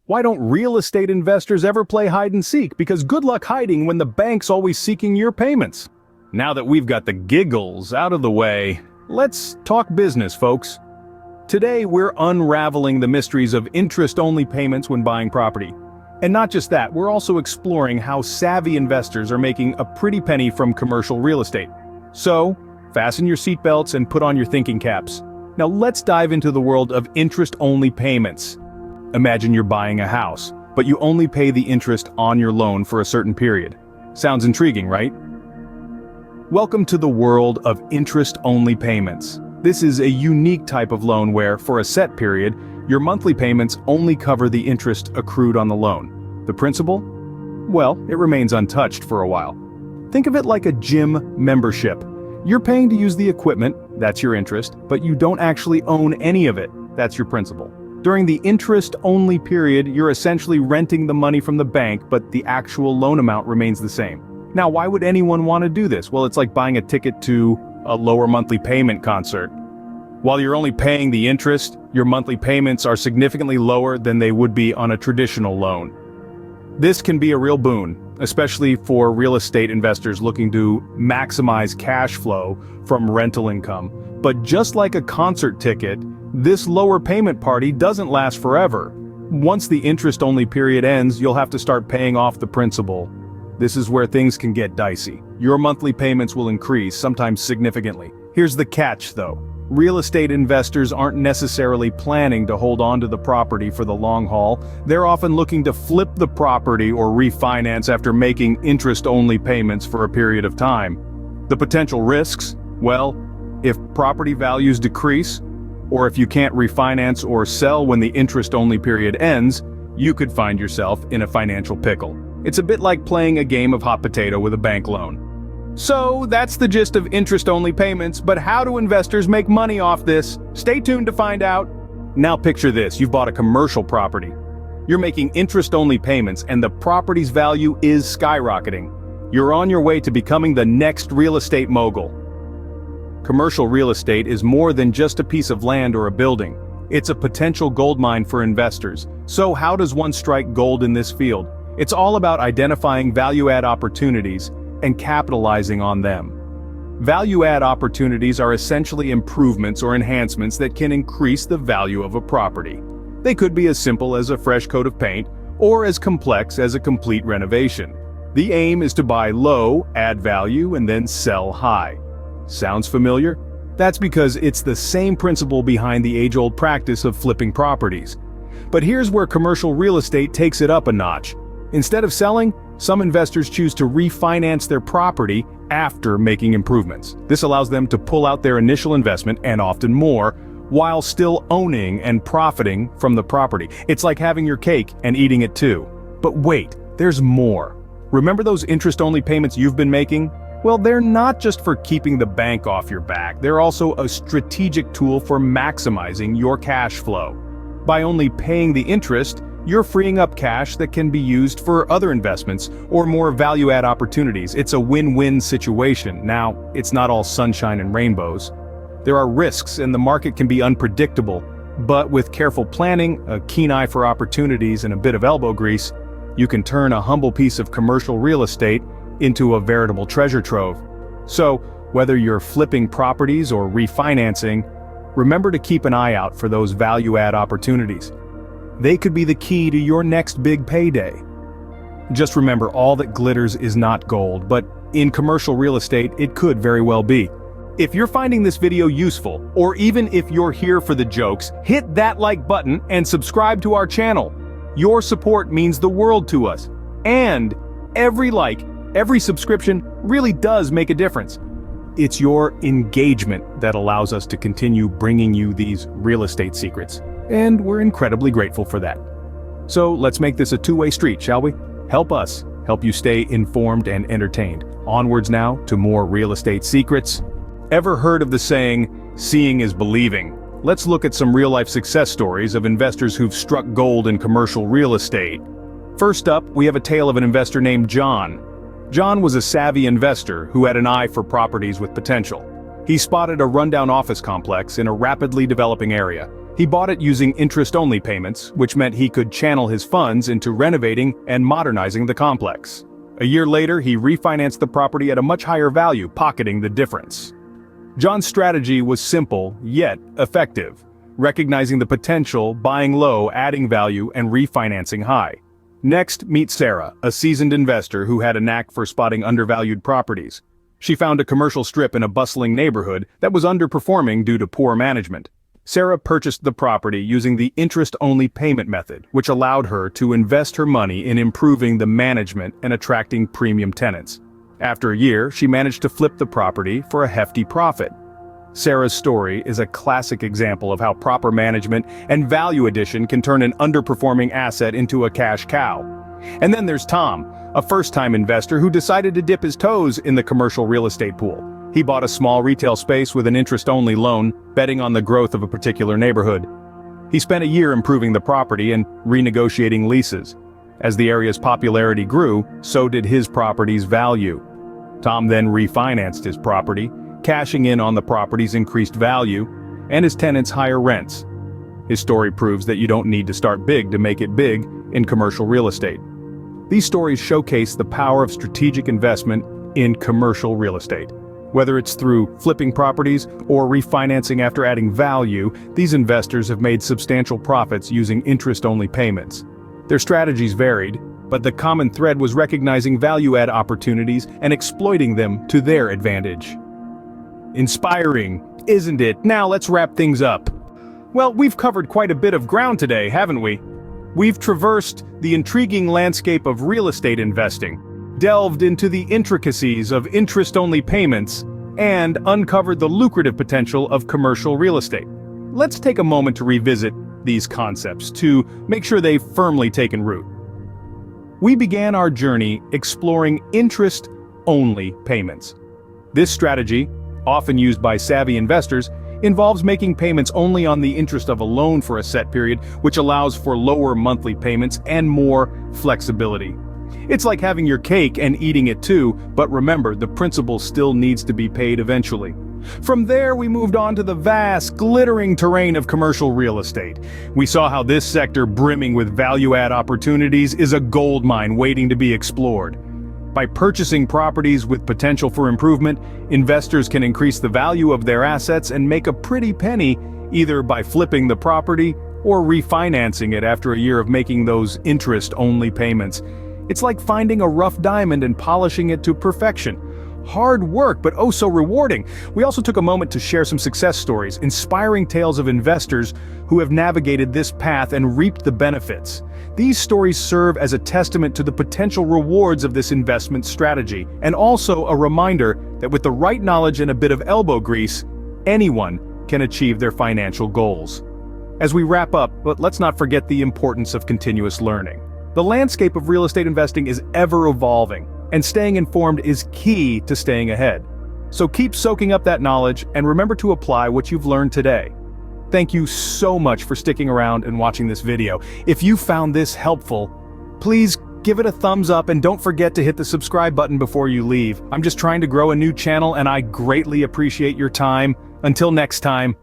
Why don't real estate investors ever play hide and seek? Because good luck hiding when the bank's always seeking your payments. Now that we've got the giggles out of the way, let's talk business, folks. Today we're unraveling the mysteries of interest-only payments when buying property. And not just that, we're also exploring how savvy investors are making a pretty penny from commercial real estate. So, fasten your seatbelts and put on your thinking caps. Now let's dive into the world of interest-only payments. Imagine you're buying a house, but you only pay the interest on your loan for a certain period. Sounds intriguing, right? Welcome to the world of interest-only payments. This is a unique type of loan where, for a set period, your monthly payments only cover the interest accrued on the loan. The principal? Well, it remains untouched for a while. Think of it like a gym membership. You're paying to use the equipment, that's your interest, but you don't actually own any of it, that's your principal. During the interest-only period, you're essentially renting the money from the bank, but the actual loan amount remains the same. Now, why would anyone want to do this? Well, it's like buying a ticket to a lower monthly payment concert. While you're only paying the interest, your monthly payments are significantly lower than they would be on a traditional loan. This can be a real boon, especially for real estate investors looking to maximize cash flow from rental income. But just like a concert ticket, this lower payment party doesn't last forever. Once the interest-only period ends, you'll have to start paying off the principal. This is where things can get dicey. Your monthly payments will increase, sometimes significantly. Here's the catch, though. Real estate investors aren't necessarily planning to hold on to the property for the long haul. They're often looking to flip the property or refinance after making interest-only payments for a period of time. The potential risks? Well, if property values decrease, or if you can't refinance or sell when the interest-only period ends, you could find yourself in a financial pickle. It's a bit like playing a game of hot potato with a bank loan. So that's the gist of interest-only payments, but how do investors make money off this? Stay tuned to find out. Now picture this, you've bought a commercial property. You're making interest-only payments and the property's value is skyrocketing. You're on your way to becoming the next real estate mogul. Commercial real estate is more than just a piece of land or a building. It's a potential goldmine for investors. So how does one strike gold in this field? It's all about identifying value-add opportunities and capitalizing on them. Value-add opportunities are essentially improvements or enhancements that can increase the value of a property. They could be as simple as a fresh coat of paint, or as complex as a complete renovation. The aim is to buy low, add value, and then sell high. Sounds familiar? That's because it's the same principle behind the age-old practice of flipping properties. But here's where commercial real estate takes it up a notch. Instead of selling, some investors choose to refinance their property after making improvements. This allows them to pull out their initial investment, and often more, while still owning and profiting from the property. It's like having your cake and eating it too. But wait, there's more. Remember those interest-only payments you've been making? Well, they're not just for keeping the bank off your back, they're also a strategic tool for maximizing your cash flow. By only paying the interest, you're freeing up cash that can be used for other investments or more value-add opportunities. It's a win-win situation. Now, it's not all sunshine and rainbows. There are risks and the market can be unpredictable, but with careful planning, a keen eye for opportunities, and a bit of elbow grease, you can turn a humble piece of commercial real estate into a veritable treasure trove. So, whether you're flipping properties or refinancing, remember to keep an eye out for those value-add opportunities. They could be the key to your next big payday. Just remember, all that glitters is not gold, but in commercial real estate, it could very well be. If you're finding this video useful, or even if you're here for the jokes, hit that like button and subscribe to our channel. Your support means the world to us. And every like, every subscription really does make a difference. It's your engagement that allows us to continue bringing you these real estate secrets. And we're incredibly grateful for that. So let's make this a two-way street, shall we? Help us help you stay informed and entertained. Onwards now to more real estate secrets. Ever heard of the saying, seeing is believing? Let's look at some real-life success stories of investors who've struck gold in commercial real estate. First up, we have a tale of an investor named John. John was a savvy investor who had an eye for properties with potential. He spotted a rundown office complex in a rapidly developing area. He bought it using interest-only payments, which meant he could channel his funds into renovating and modernizing the complex. A year later, he refinanced the property at a much higher value, pocketing the difference. John's strategy was simple, yet effective, recognizing the potential, buying low, adding value, and refinancing high. Next, meet Sarah, a seasoned investor who had a knack for spotting undervalued properties. She found a commercial strip in a bustling neighborhood that was underperforming due to poor management. Sarah purchased the property using the interest-only payment method, which allowed her to invest her money in improving the management and attracting premium tenants. After a year, she managed to flip the property for a hefty profit. Sarah's story is a classic example of how proper management and value addition can turn an underperforming asset into a cash cow. And then there's Tom, a first-time investor who decided to dip his toes in the commercial real estate pool. He bought a small retail space with an interest-only loan, betting on the growth of a particular neighborhood. He spent a year improving the property and renegotiating leases. As the area's popularity grew, so did his property's value. Tom then refinanced his property, cashing in on the property's increased value and his tenants' higher rents. His story proves that you don't need to start big to make it big in commercial real estate. These stories showcase the power of strategic investment in commercial real estate. Whether it's through flipping properties or refinancing after adding value, these investors have made substantial profits using interest-only payments. Their strategies varied, but the common thread was recognizing value-add opportunities and exploiting them to their advantage. Inspiring, isn't it? Now let's wrap things up. Well, we've covered quite a bit of ground today, haven't we? We've traversed the intriguing landscape of real estate investing, delved into the intricacies of interest-only payments, and uncovered the lucrative potential of commercial real estate. Let's take a moment to revisit these concepts to make sure they've firmly taken root. We began our journey exploring interest-only payments. This strategy, often used by savvy investors, involves making payments only on the interest of a loan for a set period, which allows for lower monthly payments and more flexibility. It's like having your cake and eating it too, but remember, the principal still needs to be paid eventually. From there, we moved on to the vast, glittering terrain of commercial real estate. We saw how this sector, brimming with value-add opportunities, is a goldmine waiting to be explored. By purchasing properties with potential for improvement, investors can increase the value of their assets and make a pretty penny, either by flipping the property or refinancing it after a year of making those interest-only payments. It's like finding a rough diamond and polishing it to perfection. Hard work, but oh so rewarding. We also took a moment to share some success stories, inspiring tales of investors who have navigated this path and reaped the benefits. These stories serve as a testament to the potential rewards of this investment strategy, and also a reminder that with the right knowledge and a bit of elbow grease, anyone can achieve their financial goals. As we wrap up, let's not forget the importance of continuous learning. The landscape of real estate investing is ever evolving, and staying informed is key to staying ahead. So keep soaking up that knowledge and remember to apply what you've learned today. Thank you so much for sticking around and watching this video. If you found this helpful, please give it a thumbs up and don't forget to hit the subscribe button before you leave. I'm just trying to grow a new channel and I greatly appreciate your time. Until next time.